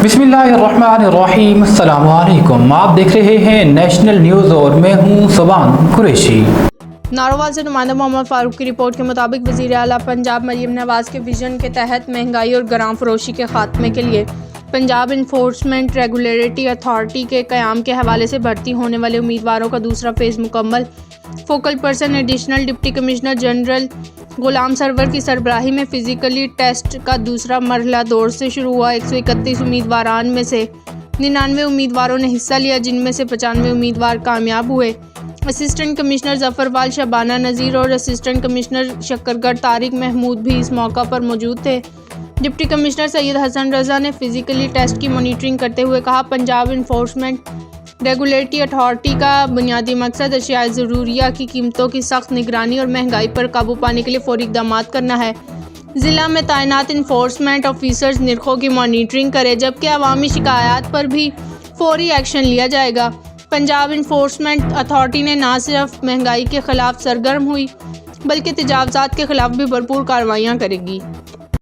बिस्मिल्लाहिर्रहमानिर्रहीम। अस्सलाम वालेकुम। आप देख रहे हैं नेशनल न्यूज़ और मैं हूं सुबान कुरैशी। नारोवाल से नुमाइंदा मोहम्मद फारूक की रिपोर्ट के मुताबिक वज़ीर आला पंजाब मरीम नवाज के विजन के तहत महंगाई और ग्राम फरोशी के खात्मे के लिए पंजाब इन्फोर्समेंट रेगुलेटरी अथॉरिटी के क़याम के हवाले से भर्ती होने वाले उम्मीदवारों का दूसरा फेज़ मुकम्मल। Focal person additional deputy commissioner general Ghulam Sarwar की सरबराही में फ़िज़िकली टेस्ट का दूसरा मरहला दौर से शुरू हुआ। 131 उम्मीदवारान में से 99 उम्मीदवारों ने हिस्सा लिया, जिनमें से 95 उम्मीदवार कामयाब हुए। असिस्टेंट कमिश्नर ज़फ़रवाल शबाना नज़ीर और असिस्टेंट कमिश्नर शक्करगढ़ तारिक महमूद भी इस मौका पर मौजूद थे। डिप्टी कमिश्नर सैयद हसन रज़ा ने फ़िज़िकली टेस्ट की मॉनिटरिंग करते हुए कहा, पंजाब इन्फोर्समेंट रेगुलेटरी अथॉरिटी का बुनियादी मकसद अशियाए ज़रूरिया की कीमतों की सख्त निगरानी और महंगाई पर काबू पाने के लिए फ़ौरी इक़दाम करना है। ज़िला में तैनात इन्फोर्समेंट ऑफिसर्स निरखों की मॉनिटरिंग करें, जबकि अवामी शिकायत पर भी फ़ौरी एक्शन लिया जाएगा। पंजाब इन्फोर्समेंट अथॉरिटी ने न सिर्फ महंगाई के ख़िलाफ़ सरगर्म हुई बल्कि तजावुज़ात के ख़िलाफ़ भी भरपूर कार्रवाइयाँ करेगी।